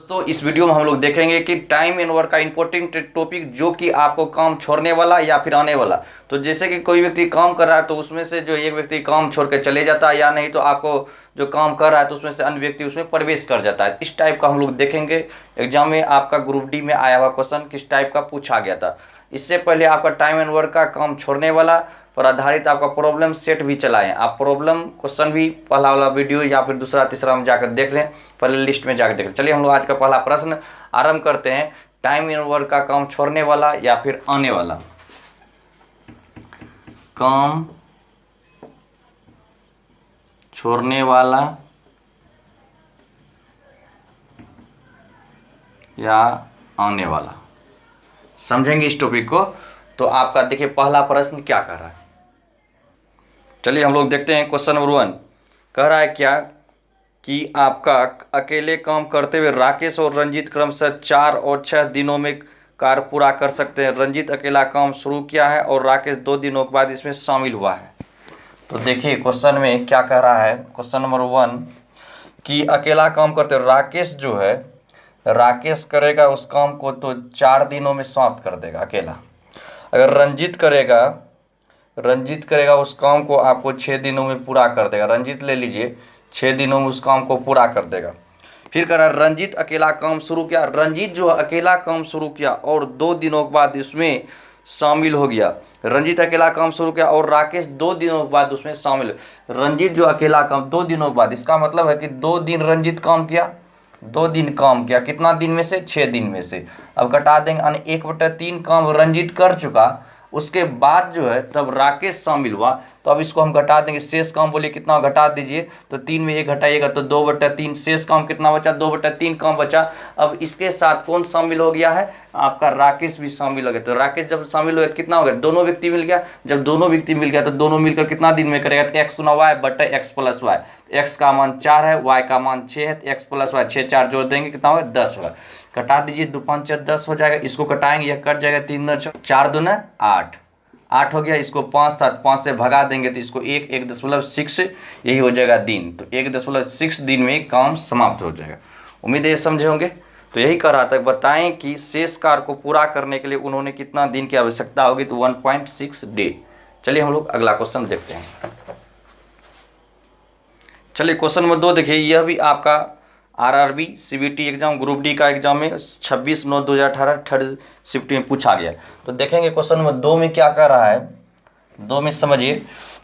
दोस्तों इस वीडियो में हम लोग देखेंगे कि टाइम एंड वर्क का इंपॉर्टेंट टॉपिक जो कि आपको काम छोड़ने वाला या फिर आने वाला। तो जैसे कि कोई व्यक्ति काम कर रहा है तो उसमें से जो एक व्यक्ति काम छोड़ के चले जाता है, या नहीं तो आपको जो काम कर रहा है तो उसमें से अन्य व्यक्ति उसमें प्रवेश कर जाता है। इस टाइप का हम लोग देखेंगे। एग्जाम में आपका ग्रुप डी में आया हुआ क्वेश्चन किस टाइप का पूछा गया था। इससे पहले आपका टाइम एंड वर्क का काम छोड़ने वाला पर आधारित आपका प्रॉब्लम सेट भी चलाएं। आप प्रॉब्लम क्वेश्चन भी पहला वाला वीडियो या फिर दूसरा तीसरा में जाकर देख लें, पहले लिस्ट में जाकर देख लें। चलिए हम लोग आज का पहला प्रश्न आरंभ करते हैं। टाइम एंड वर्क का काम छोड़ने वाला या फिर आने वाला। काम छोड़ने वाला या आने वाला, समझेंगे इस टॉपिक को। तो आपका देखिए पहला प्रश्न क्या कर रहा है। चलिए हम लोग देखते हैं। क्वेश्चन नंबर 1 कह रहा है क्या कि आपका अकेले काम करते हुए राकेश और रंजीत क्रमशः 4 और 6 दिनों में कार्य पूरा कर सकते हैं। रंजीत अकेला काम शुरू किया है और राकेश 2 दिनों के बाद इसमें शामिल हुआ है। तो देखिए क्वेश्चन में क्या कह रहा है। क्वेश्चन नंबर 1 कि अकेला काम करते हुए राकेश जो है, राकेश करेगा उस काम को तो 4 दिनों में समाप्त कर देगा अकेला। अगर रंजीत करेगा उस काम को आपको 6 दिनों में पूरा कर देगा। रंजीत ले लीजिए, 6 दिनों में उस काम को पूरा कर देगा। फिर कह रहा है रंजीत अकेला काम शुरू किया। रंजीत जो अकेला काम शुरू किया और 2 दिनों के बाद इसमें शामिल हो गया। रंजीत अकेला काम शुरू किया और राकेश 2 दिनों के बाद उसमें शामिल। रंजीत जो अकेला काम 2 दिनों के बाद, इसका मतलब है कि 2 दिन रंजीत काम किया, 2 दिन काम किया। कितना दिन में से? 6 दिन में से। अब घटा देंगे, यानी 1/3 काम रंजीत कर चुका, उसके बाद जो है तब राकेश शामिल हुआ। तो अब इसको हम घटा देंगे। शेष काम बोलिए कितना, घटा दीजिए। तो 3 में 1 घटाइएगा तो 2/3। शेष काम कितना बचा? 2/3 काम बचा। अब इसके साथ कौन शामिल हो गया है? आपका राकेश भी शामिल हो गया। तो राकेश जब शामिल हो गया कितना हो गया? दोनों व्यक्ति मिल गया। जब दोनों व्यक्ति मिल गया तो दोनों मिलकर कितना दिन में करेगा? तो x गुना y बटा x प्लस वाई। x का मान 4 है, y का मान 6 है, x प्लस वाई 6 4 जोड़ देंगे कितना होगा? 10 होगा। कटा दीजिए, 2 5 10 हो जाएगा। इसको कटाएंगे, यह कट जाएगा। 3 4 2 8 हो गया। इसको 5 7 5 से भगा देंगे तो इसको 1.6 यही हो जाएगा दिन। तो 1.6 दिन में काम समाप्त हो जाएगा। उम्मीद है ये समझे होंगे। तो यही कर रहा था, बताएं कि शेष कार्य को पूरा करने के लिए उन्होंने कितना दिन की आवश्यकता होगी? तो 1.6 डे। चलिए हम लोग अगला क्वेश्चन देखते हैं। चलिए क्वेश्चन नंबर 2 देखिए। यह भी आपका RRB CBT exam group D का एग्जाम में 26/9/2018 थर्ड शिफ्ट में पूछा गया। तो देखेंगे क्वेश्चन नंबर 2 में क्या कर रहा है। 2 में समझिए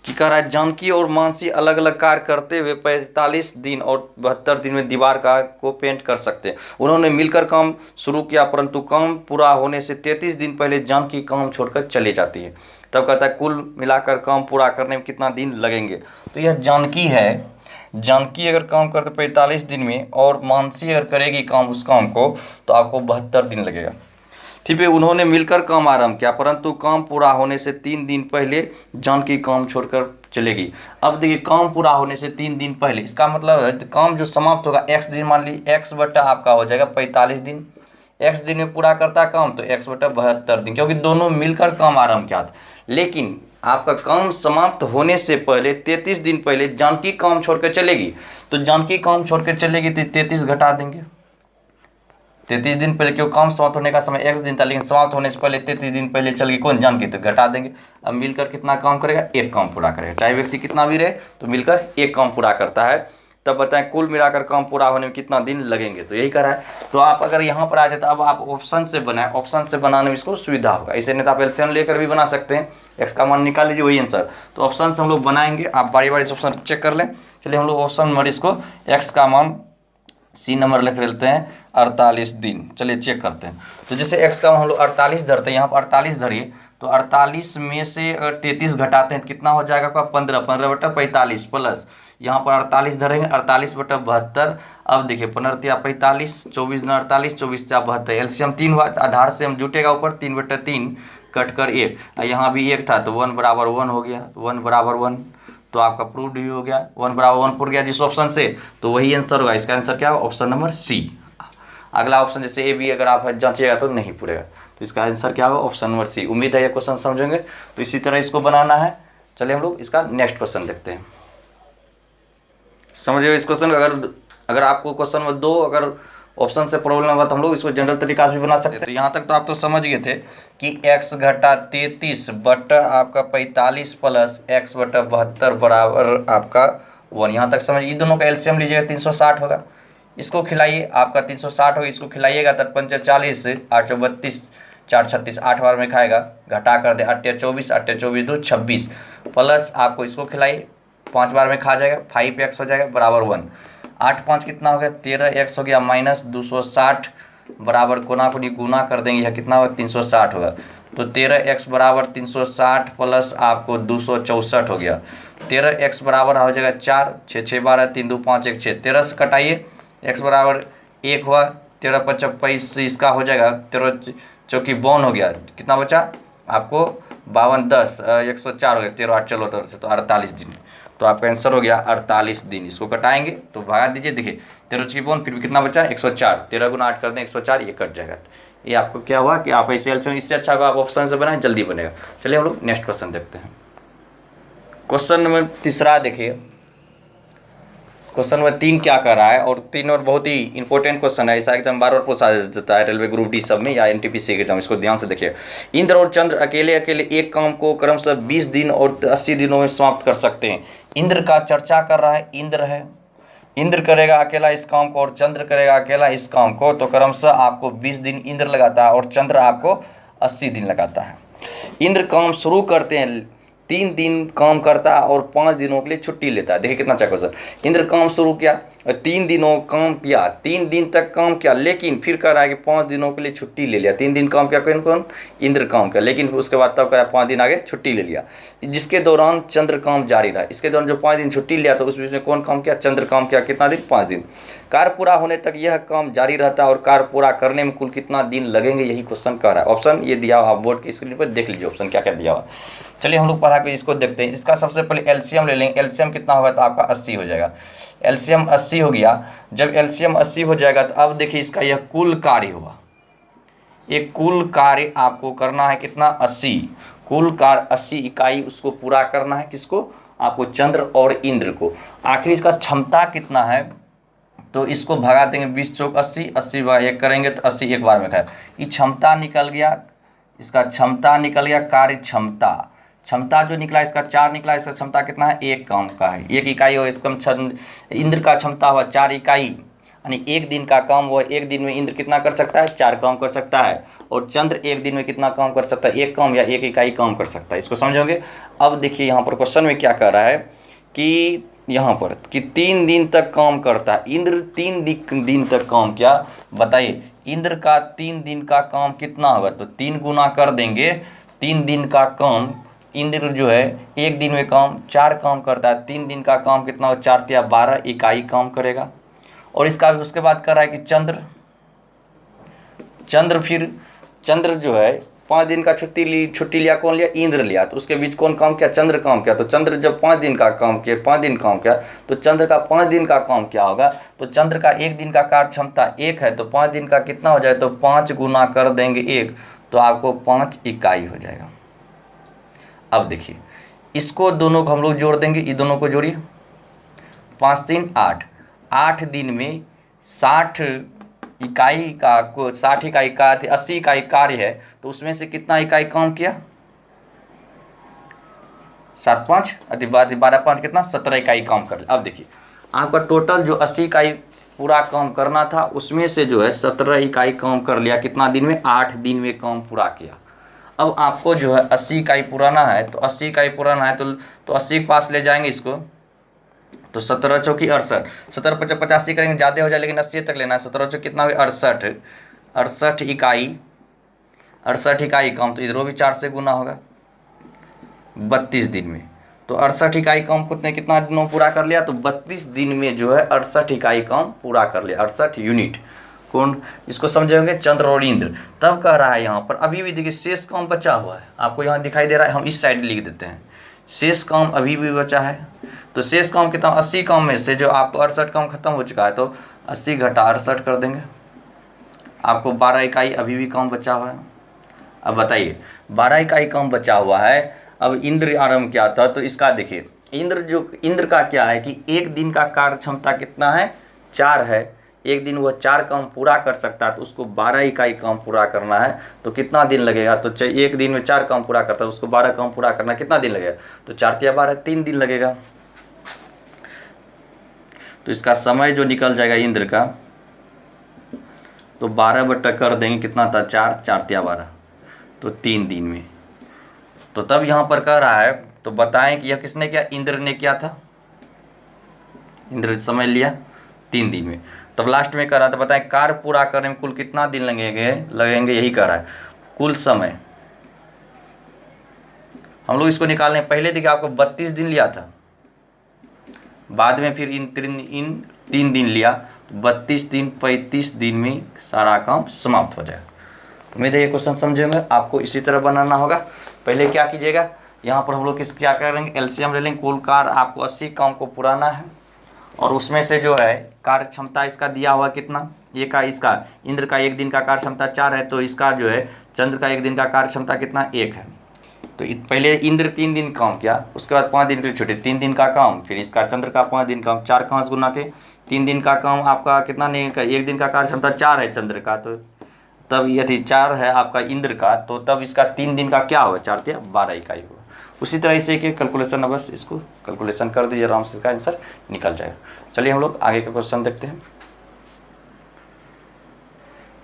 कि कह रहा है जानकी और मानसी अलग अलग कार्य करते हुए 45 दिन और 72 दिन में दीवार को पेंट कर सकते हैं। उन्होंने मिलकर काम शुरू किया, परंतु काम पूरा होने से 33 दिन पहले जानकी काम छोड़कर चली जाती है। तब कहता है कुल मिलाकर काम पूरा करने में कितना दिन लगेंगे। तो यह जानकी है। जानकी अगर काम करते 45 दिन में और मानसी अगर करेगी काम उस काम को तो आपको 72 दिन लगेगा। ठीक है, उन्होंने मिलकर काम आरंभ किया, परंतु काम पूरा होने से 3 दिन पहले जानकी काम छोड़कर चलेगी। अब देखिए काम पूरा होने से 3 दिन पहले, इसका मतलब है काम जो समाप्त होगा x दिन, मान लीजिए x बटा आपका हो जाएगा 45 दिन। x दिन में पूरा करता है काम तो x बटा 72 दिन, क्योंकि दोनों मिलकर काम आरंभ किया था। लेकिन आपका काम समाप्त होने से पहले 33 दिन पहले जानकी काम छोड़कर चलेगी। तो जानकी काम छोड़कर चलेगी तो 33 घटा देंगे। 33 दिन पहले, क्यों काम समाप्त होने का समय x दिन था, लेकिन समाप्त होने से पहले 33 दिन पहले चल गई कौन? जानकी, तो घटा देंगे। अब मिलकर कितना काम करेगा? एक काम पूरा करेगा। चाहे व्यक्ति कितना भी रहे तो मिलकर एक काम पूरा करता है। तब बताएं कुल मिलाकर काम पूरा होने में कितना दिन लगेंगे। तो यही करा है। तो आप अगर यहाँ पर आ जाए तो अब आप ऑप्शन से बनाएं। ऑप्शन से बनाने में इसको सुविधा होगा। ऐसे नहीं तो आप एलसीएम लेकर भी बना सकते हैं, एक्स का मान निकाल लीजिए, वही आंसर। तो ऑप्शन से हम लोग बनाएंगे, आप बारी बारी से ऑप्शन चेक कर लें। चलिए हम लोग ऑप्शन नंबर इसको एक्स का मान सी नंबर लिख लेते हैं 48 दिन। चलिए चेक करते हैं। तो जैसे एक्स का हम लोग 48 धरते हैं, यहाँ पर 48 धरिए। तो 48 में से अगर 33 घटाते हैं तो कितना हो जाएगा आपका? 15 बटा 45 प्लस यहाँ पर 48 धरेंगे, 48 बटा 72। अब देखिए 15 45, 24 गुना 48, 24 72। एलसीएम 3 हुआ, आधार से हम जुटेगा ऊपर 3/3 कट कर 1। यहाँ भी 1 था तो 1 बराबर 1 हो गया, 1 बराबर 1। तो आपका प्रूव्ड भी हो गया, 1 बराबर 1 पुर गया जिस ऑप्शन से, तो वही आंसर होगा। इसका आंसर क्या होगा? Option number C. अगला ऑप्शन जैसे ए बी अगर आप जांचिएगा तो नहीं पूरेगा, तो इसका आंसर क्या होगा? Option number C. उम्मीद है ये क्वेश्चन समझेंगे। तो इसी तरह इसको बनाना है। चलिए हम लोग इसका नेक्स्ट क्वेश्चन देखते हैं। समझिए इस क्वेश्चन, अगर आपको क्वेश्चन नंबर 2 अगर ऑप्शन से प्रॉब्लम हुआ तो हम लोग इसको जनरल तरीका से भी बना सकते हैं। तो यहाँ तक तो आप तो समझ गए थे कि x घटा 33 बटा आपका 45 प्लस x बटा 72 बराबर आपका 1। यहाँ तक समझ, इन दोनों का एलसीएम लीजिएगा 360 होगा। इसको खिलाइए, आपका 360 होगा, इसको खिलाइएगा 53 832 4 36 8 बार में खाएगा, घटा कर दे 8 24 8 24 2 26 प्लस आपको इसको खिलाइए 5 बार में खा जाएगा, 5x हो जाएगा बराबर 1। 8 5 कितना हो गया 13x हो गया माइनस 260 बराबर कोना को गुना कर देंगे, यह कितना होगा 360 होगा। तो 13x बराबर 360 प्लस आपको 264 हो गया। 13x बराबर हो जाएगा 4 6 6 12 3 2 5 1 6, 13 से कटाइए x बराबर 1 हुआ, 13 5 25 इसका हो जाएगा 13 चौकी 52 हो गया, कितना बचा आपको 52 10 104 हो गया, 13 8 चलो तो 48 दिन। तो आपका आंसर हो गया 48 दिन। इसको कटाएंगे तो भगा दीजिए, देखिए 13 चौकी 52 फिर भी कितना बचा 104, 13 गुना 8 कर दें 104, ये कट जाएगा। ये आपको क्या हुआ कि आप ऐसे एलसीएम, इससे अच्छा आप ऑप्शन से बनाएं, जल्दी बनेगा। चलिए हम लोग नेक्स्ट क्वेश्चन देखते हैं। क्वेश्चन नंबर 3 देखिए, क्वेश्चन नंबर 3 क्या कर रहा है, और 3 और बहुत ही इंपॉर्टेंट क्वेश्चन है, ऐसा एग्जाम बार बार पूछा जाता है रेलवे ग्रुप डी सब में या एनटीपीसी के एग्जाम, इसको ध्यान से देखिए। इंद्र और चंद्र अकेले अकेले एक काम को क्रमशः 20 दिन और 80 दिनों में समाप्त कर सकते हैं। इंद्र का चर्चा कर रहा है, इंद्र है, इंद्र करेगा अकेला इस काम को और चंद्र करेगा अकेला इस काम को, तो क्रमशः आपको 20 दिन इंद्र लगाता है और चंद्र आपको 80 दिन लगाता है। इंद्र काम शुरू करते हैं 3 दिन काम करता है और 5 दिनों के लिए छुट्टी लेता है। देखिए कितना अच्छा क्वेश्चन। इंद्र काम शुरू किया, 3 दिनों काम किया, 3 दिन तक काम किया, लेकिन फिर कह रहा है कि 5 दिनों के लिए छुट्टी ले लिया। 3 दिन काम किया कौन कौन, इंद्र काम किया, लेकिन उसके बाद तब कह रहा है 5 दिन आगे छुट्टी ले लिया, जिसके दौरान चंद्र काम जारी रहा। इसके दौरान जो 5 दिन छुट्टी लिया तो उस बीच में कौन काम किया, चंद्र काम किया, कितना दिन 5 दिन। कार्य पूरा होने तक यह काम जारी रहता है और कार्य पूरा करने में कुल कितना दिन लगेंगे, यही क्वेश्चन कह रहा है। ऑप्शन ये दिया हुआ, आप बोर्ड की स्क्रीन पर देख लीजिए ऑप्शन क्या क्या दिया हुआ। चलिए हम लोग पढ़ा के इसको देखते हैं। इसका सबसे पहले एलसीएम ले लेंगे। एलसीएम कितना होगा तो आपका 80 हो जाएगा। एलसीएम 80 हो गया। जब एलसीएम 80 हो जाएगा तो अब देखिए इसका यह कुल कार्य हुआ, एक कुल कार्य आपको करना है कितना 80, कुल कार्य 80 इकाई उसको पूरा करना है, किसको, आपको चंद्र और इंद्र को। आखिर इसका क्षमता कितना है तो इसको भगा देंगे 20 चौक 80, 80 बार 1 करेंगे तो 80 एक बार में खाएगा। ये क्षमता निकल गया, इसका क्षमता निकल गया, कार्य क्षमता, क्षमता जो निकला इसका 4 निकला, इसका क्षमता कितना है 1 काम का है, 1 इकाई हो। इसका इंद्र का क्षमता हुआ 4 इकाई, यानी 1 दिन का काम हुआ, 1 दिन में इंद्र कितना कर सकता है 4 काम कर सकता है, और चंद्र 1 दिन में कितना काम कर सकता है 1 काम या 1 इकाई काम कर सकता है। इसको समझोगे। अब देखिए यहाँ पर क्वेश्चन में क्या कह रहा है कि यहाँ पर कि 3 दिन तक काम करता है इंद्र, 3 दिन तक काम किया। बताइए इंद्र का 3 दिन का काम कितना होगा, तो 3 गुना कर देंगे, 3 दिन का काम इंद्र जो है 1 दिन में काम 4 काम करता है, 3 दिन का काम कितना हो 4 या 12 इकाई काम करेगा। और इसका उसके बाद कर रहा है कि चंद्र फिर चंद्र जो है 5 दिन का छुट्टी लिया, कौन लिया, इंद्र लिया, तो उसके बीच कौन काम किया, चंद्र काम किया। तो चंद्र जब 5 दिन का काम किया, 5 दिन काम किया, तो चंद्र का 5 दिन का काम क्या होगा, तो चंद्र का 1 दिन का कार्य क्षमता 1 है, तो 5 दिन का कितना हो जाए, तो 5 गुना कर देंगे 1, तो आपको 5 इकाई हो जाएगा। अब देखिए इसको दोनों को हम लोग जोड़ देंगे, ये दोनों को जोड़िए, 5 3 8, 8 दिन में 60 इकाई का 60 इकाई का 80 इकाई कार्य है, तो उसमें से कितना इकाई काम किया, 7 5 12 5 कितना 17 इकाई काम कर लिया। अब देखिए आपका टोटल जो 80 इकाई पूरा काम करना था उसमें से जो है 17 इकाई काम कर लिया, कितना दिन में, 8 दिन में काम पूरा किया। अब आपको जो है 80 इकाई पुराना है, तो 80 इकाई पुराना है तो 80 के पास ले जाएंगे इसको, तो 17 चौकी 68, 17 50 85 करेंगे ज़्यादा हो जाए, लेकिन 80 तक लेना है। 17 चौकी कितना हुआ 68 इकाई काम, तो इधरों भी 4 से गुना होगा 32 दिन में। तो 68 इकाई काम कितना दिनों पूरा कर लिया, तो 32 दिन में जो है 68 इकाई काम पूरा कर लिया, 68 यूनिट। कौन, इसको समझेंगे चंद्र और इंद्र। तब कह रहा है यहाँ पर अभी भी देखिए शेष काम बचा हुआ है, आपको यहाँ दिखाई दे रहा है, हम इस साइड लिख देते हैं, शेष काम अभी भी बचा है। तो शेष काम कितना, 80 काम में से जो आपको 68 काम खत्म हो चुका है, तो 80 घटा 68 कर देंगे, आपको 12 इकाई अभी भी काम बचा हुआ है। अब बताइए 12 इकाई काम बचा हुआ है। अब इंद्र आरंभ किया था, तो इसका देखिए इंद्र का क्या है कि 1 दिन का कार्य क्षमता कितना है 4 है, एक दिन वह 4 काम पूरा कर सकता है तो उसको 12 इकाई काम पूरा करना है तो कितना दिन लगेगा। तो एक दिन में 4 काम पूरा करता है उसको 12 काम पूरा करना कितना दिन लगेगा। तो 4 तिया 12 3 दिन लगेगा। तो इसका समय जो निकल जाएगा इंद्र का, तो 12 बटा कर देंगे कितना था 4, 4 तिया 12, तो 3 दिन में। तो तब यहाँ पर कह रहा है तो बताएं कि यह किसने किया, इंद्र ने किया था। इंद्र समय लिया 3 दिन में। तब लास्ट में कह रहा था बताएं कार्य पूरा करने में कुल कितना दिन लगेंगे यही कह रहा है, कुल समय। हम लोग इसको निकालने पहले देखिए आपको 32 दिन लिया था, बाद में फिर इन 3 दिन लिया, 32 दिन 35 दिन में सारा काम समाप्त हो जाएगा। उम्मीद है ये क्वेश्चन समझेंगे। आपको इसी तरह बनाना होगा। पहले क्या कीजिएगा, यहाँ पर हम लोग क्या करेंगे, एलसीएम ले लेंगे। कुल कार्य आपको 80 काम को पुराना है और उसमें से जो है कार्य क्षमता इसका दिया हुआ कितना, ये का इसका इंद्र का एक दिन का कार्य क्षमता 4 है, तो इसका जो है चंद्र का एक दिन का कार्य क्षमता कितना 1 है। तो पहले इंद्र 3 दिन काम किया, उसके बाद 5 दिन की छुट्टी, 3 दिन का काम, फिर इसका चंद्र का 5 दिन काम, 4 5 गुना के 3 दिन का काम आपका कितना नहीं का, एक दिन का कार्य क्षमता 4 है चंद्र का, तो तब यदि 4 है आपका इंद्र का, तो तब इसका 3 दिन का क्या होगा 4 तिया 12 इकाई होगा। उसी तरह से कि कैलकुलेशन, बस इसको कैलकुलेशन कर दीजिए आराम से, इसका आंसर निकल जाएगा। चलिए हम लोग आगे का क्वेश्चन देखते हैं।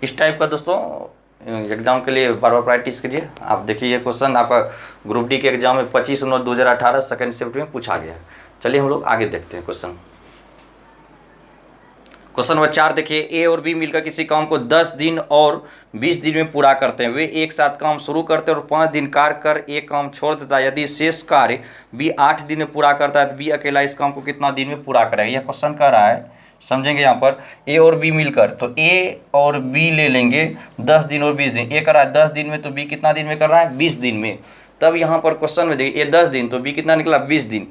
इस टाइप का दोस्तों एग्जाम के लिए बार बार प्रैक्टिस कीजिए। आप देखिए ये क्वेश्चन आपका ग्रुप डी के एग्जाम में 25/9/2018 सेकेंड शिफ्ट में पूछा गया है। चलिए हम लोग आगे देखते हैं क्वेश्चन नंबर 4 देखिए, ए और बी मिलकर किसी काम को 10 दिन और 20 दिन में पूरा करते हैं। वे एक साथ काम शुरू करते हैं और 5 दिन कार्य कर एक काम छोड़ देता है। यदि शेष कार्य बी 8 दिन में पूरा करता है तो बी अकेला इस काम को कितना दिन में पूरा करेगा। यह क्वेश्चन कर रहा है, समझेंगे यहाँ पर ए और बी मिलकर, तो ए और बी ले लेंगे 10 दिन और 20 दिन। ए कर रहा है 10 दिन में, तो बी कितना दिन में कर रहा है 20 दिन में। तब यहाँ पर क्वेश्चन में देखिए ए 10 दिन तो बी कितना निकला 20 दिन।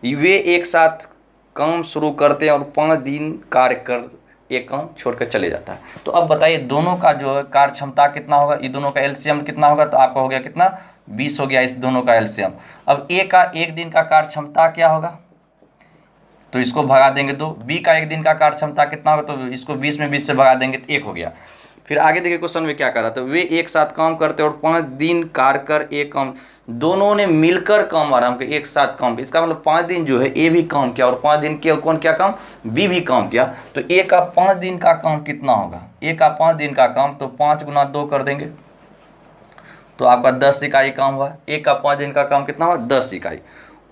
वे एक साथ काम शुरू करते हैं और 5 दिन कार्य कर एक काम छोड़कर चले जाता है। तो अब बताइए दोनों का जो है कार्य क्षमता कितना होगा, ये दोनों का एलसीएम कितना होगा, तो आपका हो गया कितना 20 हो गया इस दोनों का एलसीएम। अब ए का एक दिन का कार्य क्षमता क्या होगा, तो इसको भगा देंगे तो बी का एक दिन का कार्य क्षमता कितना होगा, तो इसको 20 में 20 से भगा देंगे तो 1 हो गया। फिर आगे देखिए क्वेश्चन में क्या कर रहा था, वे एक साथ काम करते और 5 दिन कार्य कर एक काम, दोनों ने मिलकर काम आराम के एक साथ काम, इसका मतलब 5 दिन जो है ए भी काम किया और 5 दिन के कौन क्या काम बी भी काम किया। तो ए का 5 दिन का काम कितना होगा, ए का 5 दिन का काम, तो 5 गुना 2 कर देंगे तो आपका 10 इकाई काम हुआ। ए का 5 दिन का काम कितना हुआ 10 इकाई।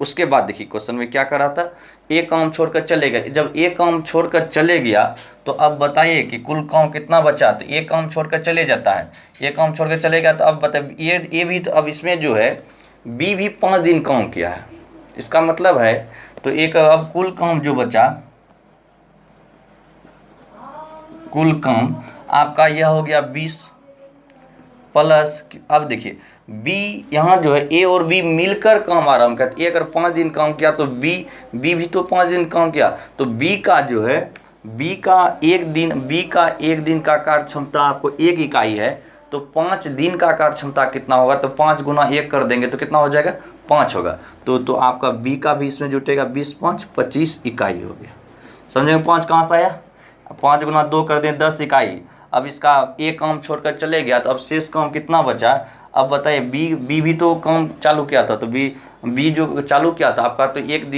उसके बाद देखिए क्वेश्चन में क्या कर रहा था, एक काम छोड़कर चले गए। जब एक काम छोड़कर चले गया तो अब बताइए कि कुल काम कितना बचा, तो एक काम छोड़कर चले जाता है, एक काम छोड़कर चले गया, तो अब बताइए ये भी, तो अब इसमें जो है बी भी 5 दिन काम किया है, इसका मतलब है तो एक अब कुल काम जो बचा, कुल काम आपका यह हो गया 20 प्लस, अब देखिए बी यहाँ जो है ए और बी मिलकर काम आराम किया, ए अगर 5 दिन काम किया तो बी भी तो 5 दिन काम किया, तो बी का जो है बी का एक दिन का कार्य क्षमता आपको 1 इकाई है, तो 5 दिन का कार्य क्षमता कितना होगा, तो 5 गुना 1 कर देंगे तो कितना हो जाएगा 5 होगा। तो आपका बी का भी इसमें जुटेगा 20 5 25 इकाई हो गया। समझेंगे 5 कहाँ से आया, 5 गुना 2 कर दें 10 इकाई। अब इसका एक काम छोड़कर चले गया तो अब शेष काम कितना बचा। अब बताइए बी भी तो काम चालू किया था, तो बी जो चालू किया था आपका, तो एक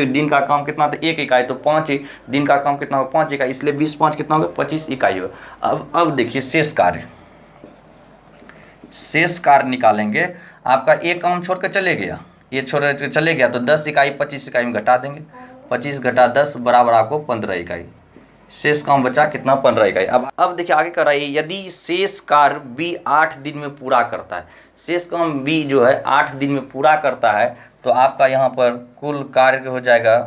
दिन का काम कितना था 1 इकाई, तो 5 दिन का काम कितना होगा 5 इकाई, इसलिए 20 5 कितना होगा 25 इकाई होगा। अब देखिए शेष कार्य निकालेंगे। आपका एक काम छोड़कर चले गया, ये छोड़कर चले गया तो 10 इकाई 25 इकाई में घटा देंगे, 25 घटा 10 बराबर आपको 15 इकाई। शेष काम बचा कितना 15 इकाई। अब देखिए आगे कर रहा है, यदि शेष कार्य बी 8 दिन में पूरा करता है, शेष काम बी जो है 8 दिन में पूरा करता है, तो आपका यहाँ पर कुल कार्य हो जाएगा,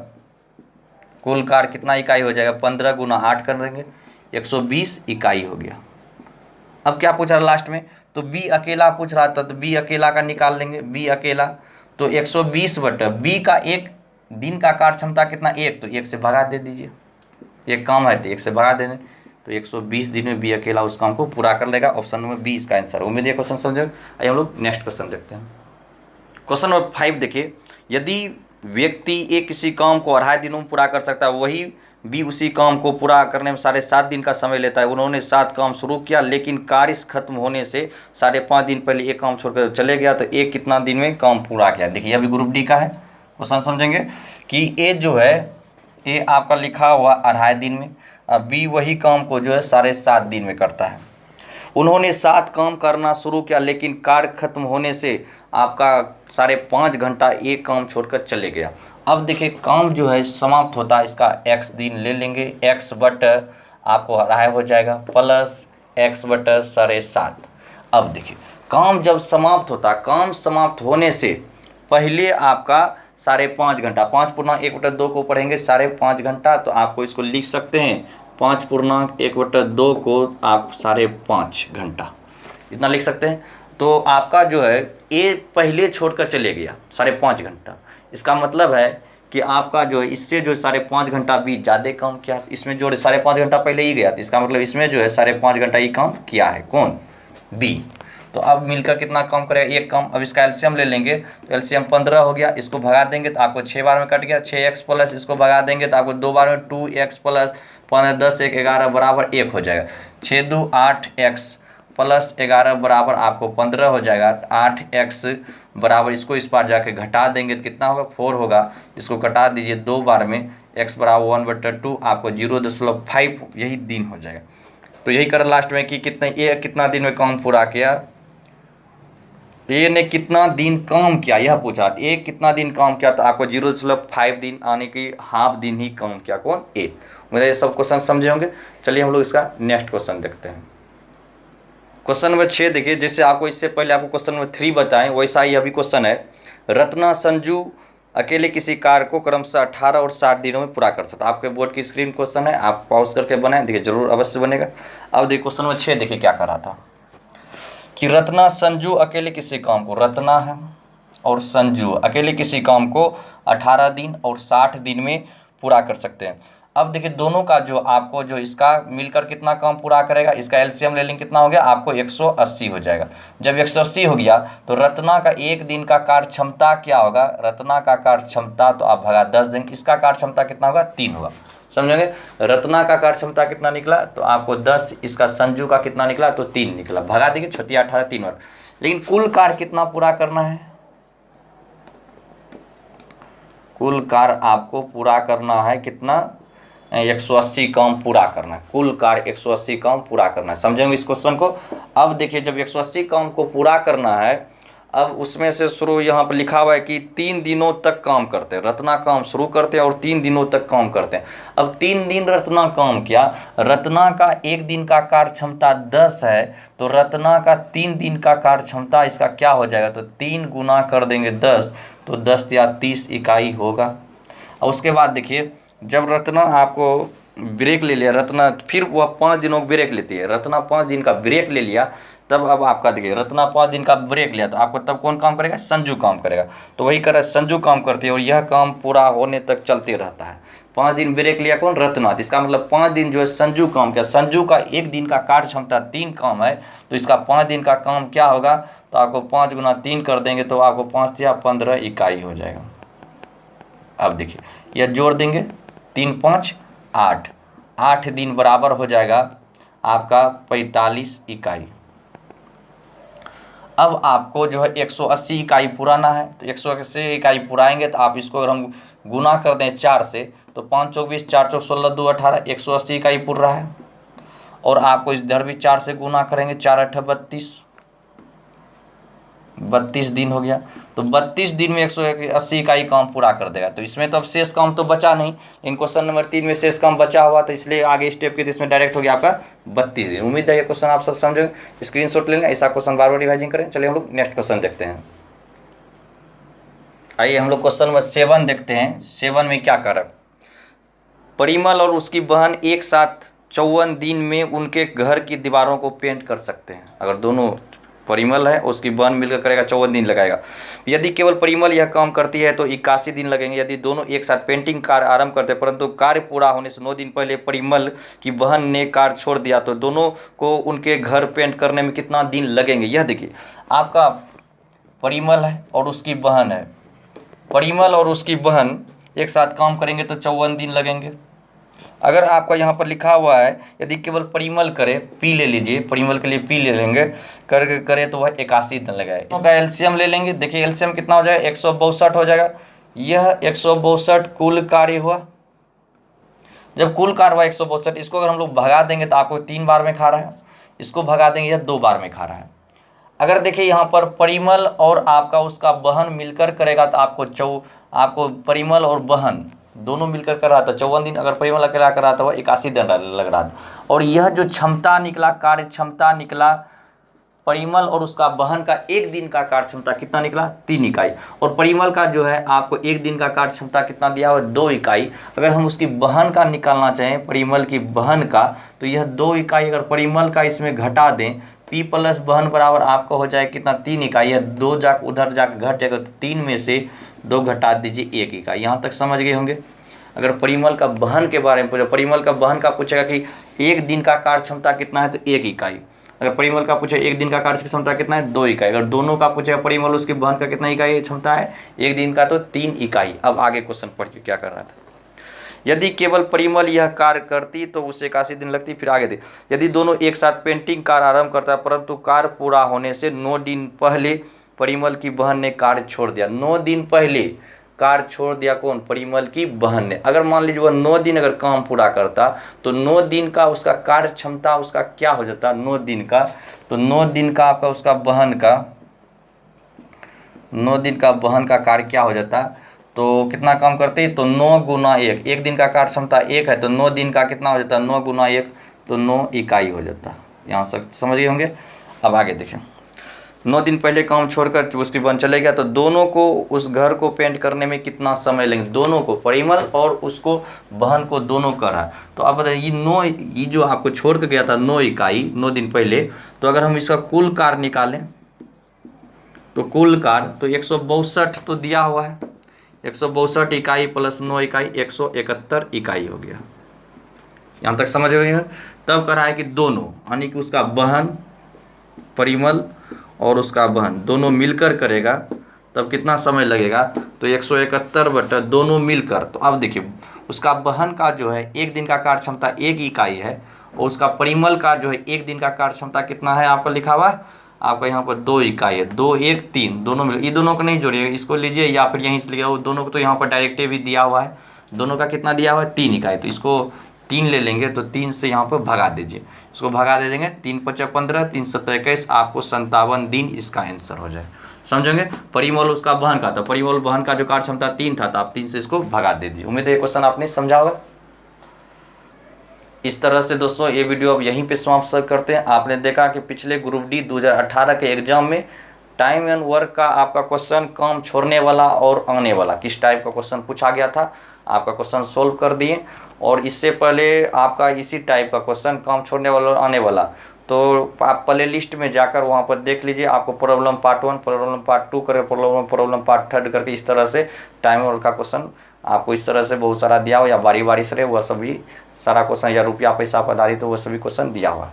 कुल कार्य कितना इकाई हो जाएगा 15 गुना 8 कर देंगे 120 इकाई हो गया। अब क्या पूछ रहा है लास्ट में, तो बी अकेला पूछ रहा था, तो बी अकेला का निकाल लेंगे, बी अकेला तो 120 बटा बी का एक दिन का कार्य क्षमता कितना 1, तो 1 से भगा दे दीजिए, एक काम है तो 1 से भगा देंगे, तो 120 दिन में बी अकेला उस काम को पूरा कर लेगा। ऑप्शन नंबर बी इसका आंसर। उम्मीद है क्वेश्चन समझे। आइए हम लोग नेक्स्ट क्वेश्चन देखते हैं। क्वेश्चन नंबर 5 देखिए, यदि व्यक्ति एक किसी काम को 2.5 दिनों में पूरा कर सकता है, वही बी उसी काम को पूरा करने में 7.5 दिन का समय लेता है। उन्होंने 7 काम शुरू किया, लेकिन कार्य खत्म होने से 5.5 दिन पहले एक काम छोड़कर चले गया, तो ए कितना दिन में काम पूरा किया। देखिए अभी ग्रुप डी का है क्वेश्चन, समझेंगे कि ए जो है, ए आपका लिखा हुआ 2.5 दिन में, अब बी वही काम को जो है 7.5 दिन में करता है। उन्होंने 7 काम करना शुरू किया, लेकिन कार्य खत्म होने से आपका 5.5 घंटा एक काम छोड़कर चले गया। अब देखिए काम जो है समाप्त होता है, इसका x दिन ले लेंगे, x बटर आपको राय हो जाएगा प्लस x बटर 7.5। अब देखिए काम जब समाप्त होता है, काम समाप्त होने से पहले आपका 5.5 घंटा, 5/1/2 को पढ़ेंगे 5.5 घंटा, तो आपको इसको लिख सकते हैं 5/1/2 को आप 5.5 घंटा, इतना लिख सकते हैं। तो आपका जो है ए पहले छोड़कर चले गया 5.5 घंटा, इसका मतलब है कि आपका जो है इससे जो 5.5 घंटा बी ज़्यादा काम किया, इसमें जो 5.5 घंटा पहले ही गया, तो इसका मतलब इसमें जो है 5.5 घंटा ही काम किया है, कौन, बी। तो अब मिलकर कितना काम करेगा, एक काम। अब इसका एलसीएम ले लेंगे, तो एलसीएम 15 हो गया, इसको भगा देंगे तो आपको 6 बार में कट गया, 6x प्लस इसको भगा देंगे तो आपको 2 बार में 2x प्लस 5 10 1 11 बराबर 1 हो जाएगा। 6 2 8x प्लस 11 बराबर आपको 15 हो जाएगा। 8x बराबर इसको इस पार जाके घटा देंगे तो कितना होगा, 4 होगा। इसको घटा दीजिए 2 बार में, x बराबर 1/2 आपको 0.5 यही दिन हो जाएगा। तो यही कर लास्ट में कि कितना दिन में काम पूरा किया, ए ने कितना दिन काम किया यह पूछा, ए कितना दिन काम किया, तो आपको 0.5 दिन आने की हाफ दिन ही काम किया, कौन, ए। मुझे ये सब क्वेश्चन समझे होंगे। चलिए हम लोग इसका नेक्स्ट क्वेश्चन देखते हैं। क्वेश्चन नंबर 6 देखिए, जैसे आपको इससे पहले आपको क्वेश्चन नंबर 3 बताएं, वैसा ही अभी क्वेश्चन है। रत्ना संजू अकेले किसी कार्य को क्रमशः 18 और 60 दिनों में पूरा कर सकता। आपके बोर्ड की स्क्रीन क्वेश्चन है, आप पॉज करके बनाएं, देखिए जरूर अवश्य बनेगा। अब देखिए क्वेश्चन नंबर 6 देखिए क्या कर रहा था कि रत्ना संजू अकेले किसी काम को, रत्ना है और संजू अकेले किसी काम को 18 दिन और 60 दिन में पूरा कर सकते हैं। अब देखिए दोनों का जो आपको जो इसका मिलकर कितना काम पूरा करेगा, इसका एलसीएम ले लेंगे, कितना हो गया आपको 180 हो जाएगा। जब 180 हो गया तो रत्ना का एक दिन का कार्य क्षमता क्या होगा, रत्ना का कार्य क्षमता तो आप भगा 10 देंगे, इसका कार्य क्षमता कितना होगा, 3 होगा, समझेंगे। रत्ना का कार्य क्षमता कितना निकला तो आपको 10, इसका संजू का कितना निकला तो 3 निकला, भगा देंगे 6 18 3 बार। लेकिन कुल कार्य कितना पूरा करना है, कुल कार्य आपको पूरा करना है कितना, 180 काम पूरा करना है, कुल कार्य 180 काम पूरा करना है, समझेंगे इस क्वेश्चन को। अब देखिए जब 180 काम को पूरा करना है, अब उसमें से शुरू यहाँ पर लिखा हुआ है कि 3 दिनों तक काम करते हैं, रत्ना काम शुरू करते हैं और 3 दिनों तक काम करते हैं। अब 3 दिन रत्ना काम किया, रत्ना का एक दिन का कार्य क्षमता 10 है, तो रत्ना का 3 दिन का कार्य क्षमता इसका क्या हो जाएगा, तो 3 गुना कर देंगे 10, तो 10 या 30 इकाई होगा। और उसके बाद देखिए जब रत्ना आपको ब्रेक ले लिया, रत्ना फिर वह 5 दिनों का ब्रेक लेती है, रत्ना 5 दिन का ब्रेक ले लिया, तब अब आपका देखिए रत्ना 5 दिन का ब्रेक लिया, तो आपको तब कौन काम करेगा, संजू काम करेगा। तो वही कर संजू काम करती है और यह काम पूरा होने तक चलते रहता है। 5 दिन ब्रेक लिया कौन, रत्ना, तो इसका मतलब 5 दिन जो है संजू काम किया। संजू का एक दिन का कार्य क्षमता 3 काम है, तो इसका 5 दिन का काम क्या होगा, तो आपको 5 गुना 3 कर देंगे तो आपको 5 या 15 इकाई हो जाएगा। अब देखिए यह जोड़ देंगे 3 5 8, 8 दिन बराबर हो जाएगा आपका 45 इकाई। अब आपको जो है 180 इकाई पुराना है, तो 180 इकाई पुराएंगे तो आप इसको अगर हम गुना कर दें 4 से, तो 5 चौक 20, 4 चौक 16, 2 18, 180 इकाई पुर रहा है। और आपको इधर भी 4 से गुना करेंगे, 4 8 32 दिन हो गया, तो 32 दिन में 180 इकाई काम पूरा कर देगा। तो इसमें तो अब शेष काम तो बचा नहीं, इन क्वेश्चन नंबर 3 में शेष काम बचा हुआ, तो इसलिए आगे स्टेप के तो इसमें डायरेक्ट हो गया आपका 32 दिन। उम्मीद है ये क्वेश्चन आप सब समझोगे, स्क्रीनशॉट ले लें, ऐसा क्वेश्चन बार बार रिवाइजिंग करें। चलिए हम लोग नेक्स्ट क्वेश्चन देखते हैं। आइए हम लोग क्वेश्चन नंबर 7 देखते हैं। 7 में क्या कर रहा है, परिमल और उसकी बहन एक साथ 54 दिन में उनके घर की दीवारों को पेंट कर सकते हैं। अगर दोनों परिमल है उसकी बहन मिलकर करेगा 54 दिन लगाएगा। यदि केवल परिमल यह काम करती है तो 81 दिन लगेंगे। यदि दोनों एक साथ पेंटिंग कार्य आरंभ करते हैं परंतु कार्य पूरा होने से 9 दिन पहले परिमल की बहन ने कार्य छोड़ दिया, तो दोनों को उनके घर पेंट करने में कितना दिन लगेंगे। यह देखिए आपका परिमल है और उसकी बहन है, परिमल और उसकी बहन एक साथ काम करेंगे तो 54 दिन लगेंगे। अगर आपका यहाँ पर लिखा हुआ है यदि केवल परिमल करे, पी ले लीजिए, परिमल के लिए पी ले लेंगे, करे तो वह 81 दिन लगेगा। इसका एलसीएम ले लेंगे, देखिए एलसीएम कितना हो जाएगा, 162 हो जाएगा। यह 162 कुल कार्य हुआ। जब कुल कार्य हुआ 162, इसको अगर हम लोग भगा देंगे तो आपको 3 बार में खा रहा है, इसको भगा देंगे यह 2 बार में खा रहा है। अगर देखिए यहाँ पर परिमल और आपका उसका वहन मिलकर करेगा तो आपको परिमल और वहन दोनों मिलकर कर रहा था 54 दिन, अगर परिमल अकेला कर रहा था वह 81 दिन लग रहा था। और यह जो क्षमता निकला, कार्य क्षमता निकला परिमल और उसका वहन का, एक दिन का कार्य क्षमता कितना निकला, 3 इकाई। और परिमल का जो है आपको एक दिन का कार्य क्षमता कितना दिया हुआ, 2 इकाई। अगर हम उसकी वहन का निकालना चाहें, परिमल की वहन का, तो यह 2 इकाई अगर परिमल का इसमें घटा दें, P प्लस वहन बराबर आपको हो जाए कितना, 3 इकाई है। 2 उधर जाकर घट जाएगा तो 3 में से 2 घटा दीजिए, 1 इकाई। यहाँ तक समझ गए होंगे। अगर परिमल का वहन के बारे में पूछे, परिमल का वहन का पूछेगा कि एक दिन का कार्य क्षमता कितना है तो 1 इकाई। अगर परिमल का पूछे एक दिन का कार्य क्षमता कितना है, 2 इकाई। अगर दोनों का पूछेगा परिमल उसके वहन का कितना इकाई क्षमता है, एक दिन का, तो 3 इकाई। अब आगे क्वेश्चन पढ़ के क्या कर रहा था, यदि केवल परिमल यह कार्य करती तो उसे 81 दिन लगती। फिर आगे दे, यदि दोनों एक साथ पेंटिंग कार्य आरंभ करता है परंतु कार्य पूरा होने से 9 दिन पहले परिमल की बहन ने कार्य छोड़ दिया। 9 दिन पहले कार्य छोड़ दिया, कौन, परिमल की बहन ने। अगर मान लीजिए वह 9 दिन अगर काम पूरा करता तो 9 दिन का उसका कार्य क्षमता उसका क्या हो जाता, 9 दिन का, तो 9 दिन का आपका उसका बहन का, 9 दिन का बहन का कार्य क्या हो जाता, तो कितना काम करते, तो 9 गुना 1, एक दिन का कार्य क्षमता 1 है तो 9 दिन का कितना हो जाता, 9 गुना 1, तो 9 इकाई हो जाता। यहाँ से समझ गए होंगे। अब आगे देखें, 9 दिन पहले काम छोड़कर उसकी बहन चले गया तो दोनों को उस घर को पेंट करने में कितना समय लेंगे, दोनों को, परिमल और उसको बहन को, दोनों करा। तो अब बताइए ये जो आपको छोड़ कर गया था 9 इकाई 9 दिन पहले, तो अगर हम इसका कुल कार्य निकालें तो कुल कार्य तो 162 तो दिया हुआ है, 162 इकाई प्लस 9 इकाई 171 इकाई हो गया। यहाँ तक समझ गए। तब करा है कि दोनों, यानी कि उसका बहन, परिमल और उसका बहन दोनों मिलकर करेगा तब कितना समय लगेगा, तो 171 बटा दोनों मिलकर। तो अब देखिए उसका बहन का जो है एक दिन का कार्य क्षमता 1 इकाई है और उसका परिमल का जो है एक दिन का कार्य क्षमता कितना है आपका लिखा हुआ, आपका यहाँ पर 2 इकाई है, 2 1 3 दोनों मिल, ये दोनों को नहीं जोड़िएगा, इसको लीजिए या फिर यहीं से लीजिए, वो दोनों को तो यहाँ पर डायरेक्ट भी दिया हुआ है, दोनों का कितना दिया हुआ है 3 इकाई, तो इसको 3 ले लेंगे तो 3 से यहाँ पर भगा दीजिए, इसको भगा दे देंगे, 3 × 5 = 15, 3 × 7 = 21, आपको 57 दिन इसका आंसर हो जाए। समझेंगे। परिमल उसका बहन का था, परिमल बहन का जो कार्य क्षमता 3 था तो आप 3 से इसको भगा दे दीजिए। उम्मीद है ये क्वेश्चन आपने समझा होगा। इस तरह से दोस्तों ये वीडियो अब यहीं पे समाप्त करते हैं। आपने देखा कि पिछले ग्रुप डी 2018 के एग्जाम में टाइम एंड वर्क का आपका क्वेश्चन काम छोड़ने वाला और आने वाला किस टाइप का क्वेश्चन पूछा गया था, आपका क्वेश्चन सोल्व कर दिए। और इससे पहले आपका इसी टाइप का क्वेश्चन काम छोड़ने वाला और आने वाला, तो आप प्ले लिस्ट में जाकर वहाँ पर देख लीजिए, आपको प्रॉब्लम पार्ट 1, प्रॉब्लम पार्ट 2 करके प्रॉब्लम पार्ट 3 करके इस तरह से टाइम वर्क का क्वेश्चन आपको इस तरह से बहुत सारा दिया हो, या बारी बारी से रहे वह सभी सारा क्वेश्चन, या रुपया पैसा पर आधारित हो वह सभी क्वेश्चन दिया हुआ।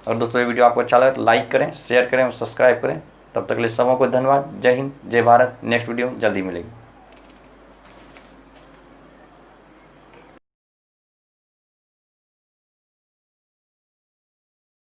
और दोस्तों ये वीडियो आपको अच्छा लगे तो लाइक करें, शेयर करें और सब्सक्राइब करें। तब तक के लिए सबों को धन्यवाद। जय हिंद, जय भारत। नेक्स्ट वीडियो जल्दी मिलेगी।